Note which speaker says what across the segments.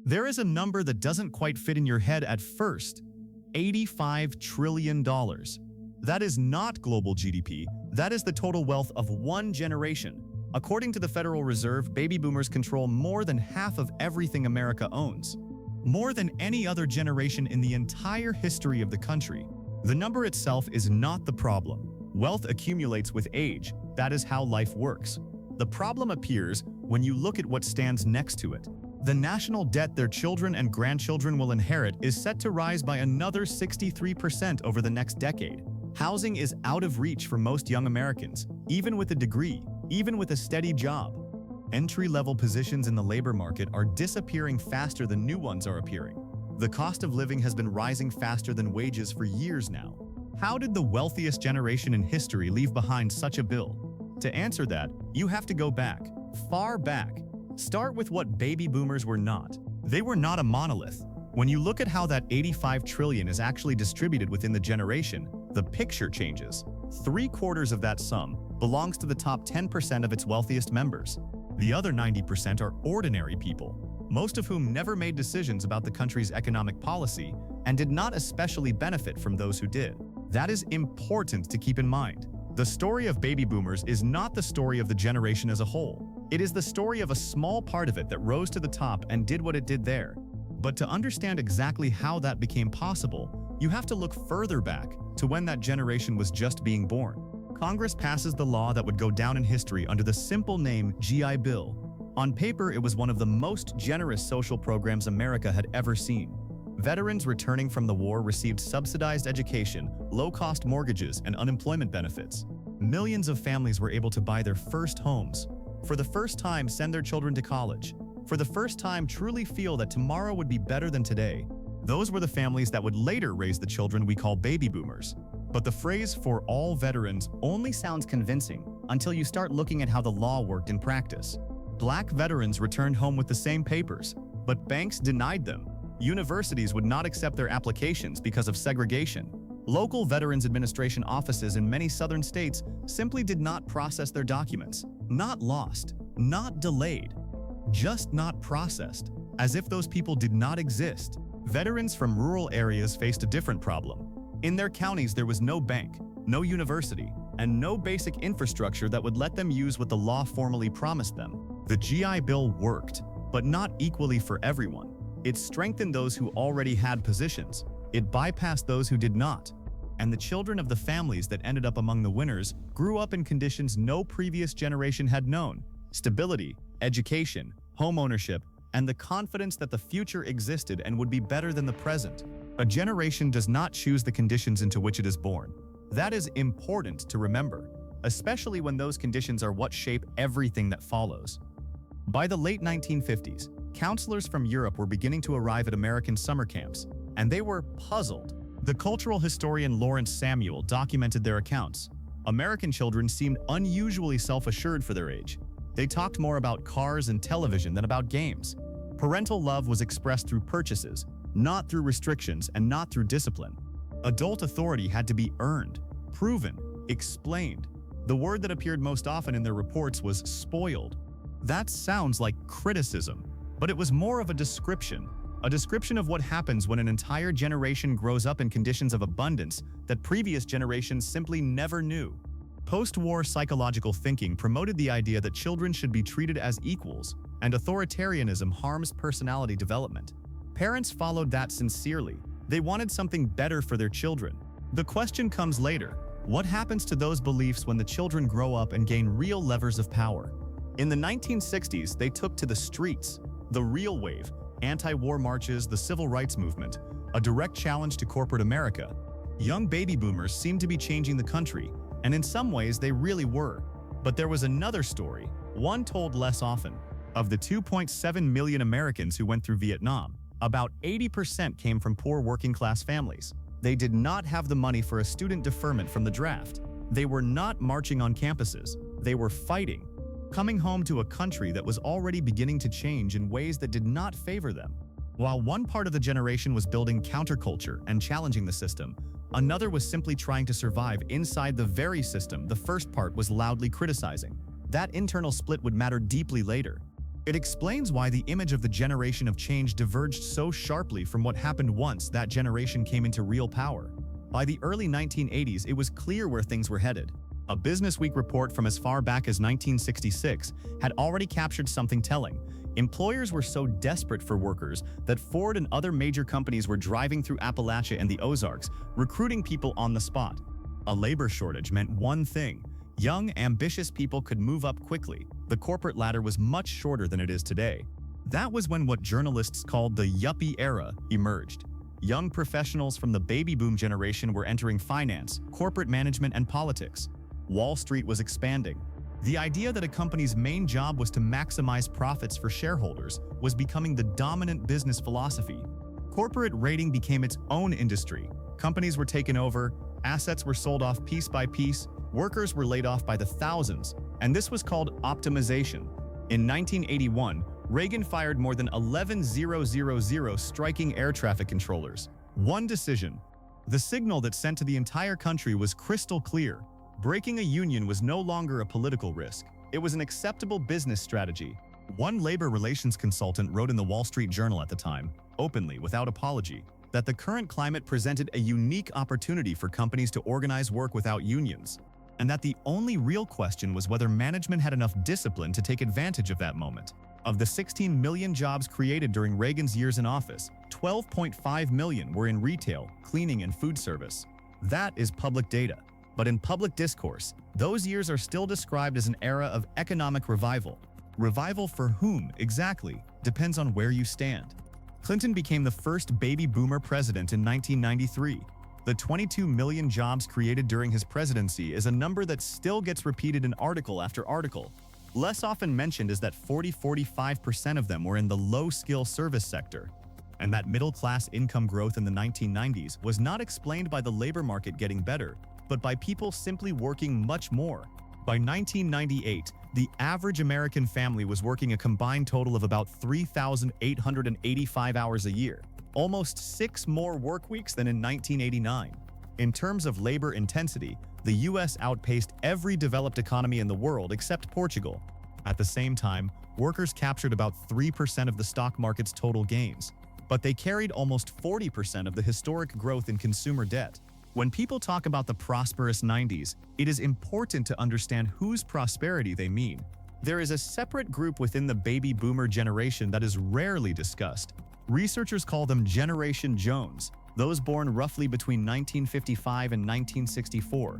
Speaker 1: There is a number that doesn't quite fit in your head at first: $85 trillion. That is not global GDP, that is the total wealth of one generation. According to the Federal Reserve, baby boomers control more than half of everything America owns. More than any other generation in the entire history of the country. The number itself is not the problem. Wealth accumulates with age. That is how life works. The problem appears when you look at what stands next to it. The national debt their children and grandchildren will inherit is set to rise by another 63% over the next decade. Housing is out of reach for most young Americans, even with a degree, even with a steady job. Entry-level positions in the labor market are disappearing faster than new ones are appearing. The cost of living has been rising faster than wages for years now. How did the wealthiest generation in history leave behind such a bill? To answer that, you have to go back, far back. Start with what baby boomers were not. They were not a monolith. When you look at how that $85 trillion is actually distributed within the generation, the picture changes. 3/4 of that sum belongs to the top 10% of its wealthiest members. The other 90% are ordinary people, most of whom never made decisions about the country's economic policy and did not especially benefit from those who did. That is important to keep in mind. The story of baby boomers is not the story of the generation as a whole. It is the story of a small part of it that rose to the top and did what it did there. But to understand exactly how that became possible, you have to look further back to when that generation was just being born. Congress passes the law that would go down in history under the simple name GI Bill. On paper, it was one of the most generous social programs America had ever seen. Veterans returning from the war received subsidized education, low-cost mortgages, and unemployment benefits. Millions of families were able to buy their first homes. For the first time, send their children to college. For the first time, truly feel that tomorrow would be better than today. Those were the families that would later raise the children we call baby boomers. But the phrase "for all veterans" only sounds convincing until you start looking at how the law worked in practice. Black veterans returned home with the same papers, but banks denied them. Universities would not accept their applications because of segregation. Local Veterans Administration offices in many southern states simply did not process their documents. Not lost, not delayed, just not processed, as if those people did not exist. Veterans from rural areas faced a different problem. In their counties, there was no bank, no university, and no basic infrastructure that would let them use what the law formally promised them. The GI Bill worked, but not equally for everyone. It strengthened those who already had positions. It bypassed those who did not. And the children of the families that ended up among the winners grew up in conditions no previous generation had known: stability, education, homeownership, and the confidence that the future existed and would be better than the present. A generation does not choose the conditions into which it is born. That is important to remember, especially when those conditions are what shape everything that follows. By the late 1950s, counselors from Europe were beginning to arrive at American summer camps, and they were puzzled. The cultural historian Lawrence Samuel documented their accounts. American children seemed unusually self-assured for their age. They talked more about cars and television than about games. Parental love was expressed through purchases, not through restrictions and not through discipline. Adult authority had to be earned, proven, explained. The word that appeared most often in their reports was spoiled. That sounds like criticism, but it was more of a description of what happens when an entire generation grows up in conditions of abundance that previous generations simply never knew. Post-war psychological thinking promoted the idea that children should be treated as equals, and authoritarianism harms personality development. Parents followed that sincerely. They wanted something better for their children. The question comes later: what happens to those beliefs when the children grow up and gain real levers of power? In the 1960s, they took to the streets. The real wave, anti-war marches, the civil rights movement, a direct challenge to corporate America. Young baby boomers seemed to be changing the country, and in some ways they really were. But there was another story, one told less often. Of the 2.7 million Americans who went through Vietnam, about 80% came from poor working-class families. They did not have the money for a student deferment from the draft. They were not marching on campuses. They were fighting, coming home to a country that was already beginning to change in ways that did not favor them. While one part of the generation was building counterculture and challenging the system, another was simply trying to survive inside the very system the first part was loudly criticizing. That internal split would matter deeply later. It explains why the image of the generation of change diverged so sharply from what happened once that generation came into real power. By the early 1980s, it was clear where things were headed. A Business Week report from as far back as 1966 had already captured something telling. Employers were so desperate for workers that Ford and other major companies were driving through Appalachia and the Ozarks, recruiting people on the spot. A labor shortage meant one thing: young, ambitious people could move up quickly. The corporate ladder was much shorter than it is today. That was when what journalists called the yuppie era emerged. Young professionals from the baby boom generation were entering finance, corporate management, and politics. Wall Street was expanding. The idea that a company's main job was to maximize profits for shareholders was becoming the dominant business philosophy. Corporate raiding became its own industry. Companies were taken over, assets were sold off piece by piece, workers were laid off by the thousands, and this was called optimization. In 1981, Reagan fired more than 11,000 striking air traffic controllers. One decision. The signal that sent to the entire country was crystal clear. Breaking a union was no longer a political risk. It was an acceptable business strategy. One labor relations consultant wrote in the Wall Street Journal at the time, openly, without apology, that the current climate presented a unique opportunity for companies to organize work without unions, and that the only real question was whether management had enough discipline to take advantage of that moment. Of the 16 million jobs created during Reagan's years in office, 12.5 million were in retail, cleaning, and food service. That is public data. But in public discourse, those years are still described as an era of economic revival. Revival for whom, exactly, depends on where you stand. Clinton became the first baby boomer president in 1993. The 22 million jobs created during his presidency is a number that still gets repeated in article after article. Less often mentioned is that 45% of them were in the low-skill service sector, and that middle-class income growth in the 1990s was not explained by the labor market getting better, but by people simply working much more. By 1998, the average American family was working a combined total of about 3,885 hours a year, almost 6 more work weeks than in 1989. In terms of labor intensity, the US outpaced every developed economy in the world except Portugal. At the same time, workers captured about 3% of the stock market's total gains, but they carried almost 40% of the historic growth in consumer debt. When people talk about the prosperous 90s, it is important to understand whose prosperity they mean. There is a separate group within the baby boomer generation that is rarely discussed. Researchers call them Generation Jones, those born roughly between 1955 and 1964.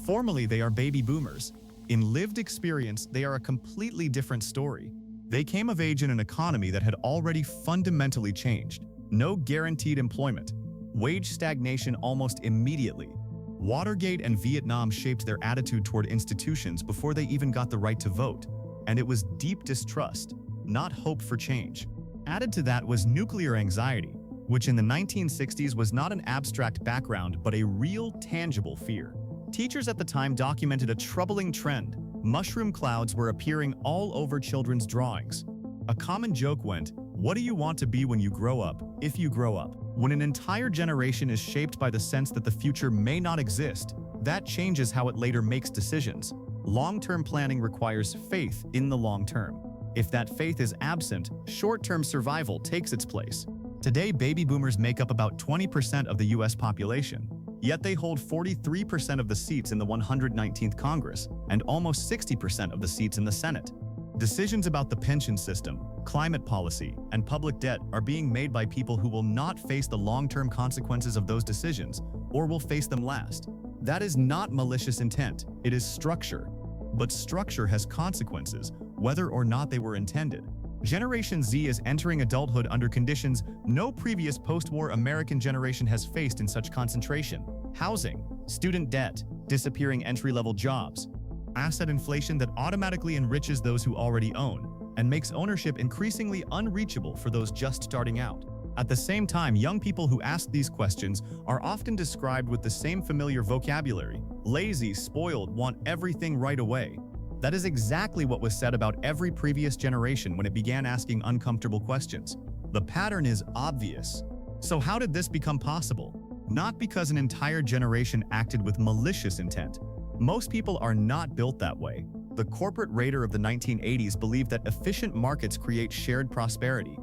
Speaker 1: Formally, they are baby boomers. In lived experience, they are a completely different story. They came of age in an economy that had already fundamentally changed. No guaranteed employment. Wage stagnation almost immediately. Watergate and Vietnam shaped their attitude toward institutions before they even got the right to vote. And it was deep distrust, not hope for change. Added to that was nuclear anxiety, which in the 1960s was not an abstract background but a real, tangible fear. Teachers at the time documented a troubling trend. Mushroom clouds were appearing all over children's drawings. A common joke went, "What do you want to be when you grow up, if you grow up?" When an entire generation is shaped by the sense that the future may not exist, that changes how it later makes decisions. Long-term planning requires faith in the long term. If that faith is absent, short-term survival takes its place. Today, baby boomers make up about 20% of the US population, yet they hold 43% of the seats in the 119th Congress and almost 60% of the seats in the Senate. Decisions about the pension system, climate policy, and public debt are being made by people who will not face the long-term consequences of those decisions, or will face them last. That is not malicious intent, it is structure. But structure has consequences, whether or not they were intended. Generation Z is entering adulthood under conditions no previous post-war American generation has faced in such concentration. Housing, student debt, disappearing entry-level jobs, asset inflation that automatically enriches those who already own and makes ownership increasingly unreachable for those just starting out. At the same time, young people who ask these questions are often described with the same familiar vocabulary: lazy, spoiled, want everything right away. That is exactly what was said about every previous generation when it began asking uncomfortable questions. The pattern is obvious. So how did this become possible? Not because an entire generation acted with malicious intent. Most people are not built that way. The corporate raider of the 1980s believed that efficient markets create shared prosperity.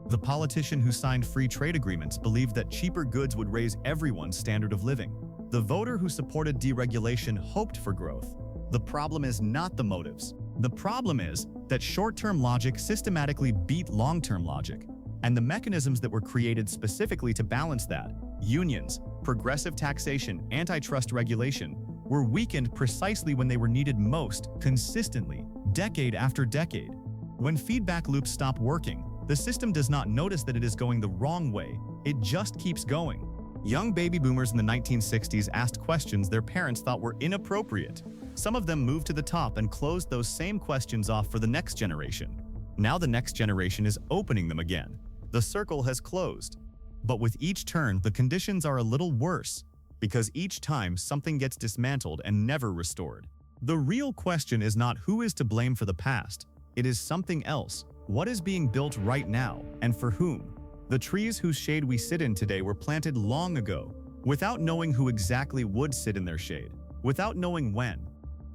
Speaker 1: The politician who signed free trade agreements believed that cheaper goods would raise everyone's standard of living. The voter who supported deregulation hoped for growth. The problem is not the motives. The problem is that short-term logic systematically beat long-term logic, and the mechanisms that were created specifically to balance that, unions, progressive taxation, antitrust regulation, were weakened precisely when they were needed most, consistently, decade after decade. When feedback loops stop working, the system does not notice that it is going the wrong way, it just keeps going. Young baby boomers in the 1960s asked questions their parents thought were inappropriate. Some of them moved to the top and closed those same questions off for the next generation. Now the next generation is opening them again. The circle has closed. But with each turn, the conditions are a little worse, because each time something gets dismantled and never restored. The real question is not who is to blame for the past, it is something else. What is being built right now, and for whom? The trees whose shade we sit in today were planted long ago, without knowing who exactly would sit in their shade, without knowing when.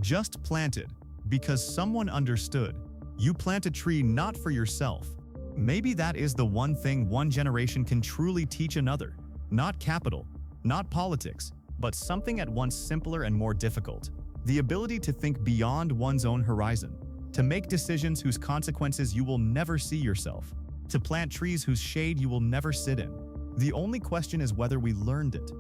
Speaker 1: Just planted, because someone understood. You plant a tree not for yourself. Maybe that is the one thing one generation can truly teach another. Not capital, not politics, but something at once simpler and more difficult. The ability to think beyond one's own horizon, to make decisions whose consequences you will never see yourself, to plant trees whose shade you will never sit in. The only question is whether we learned it.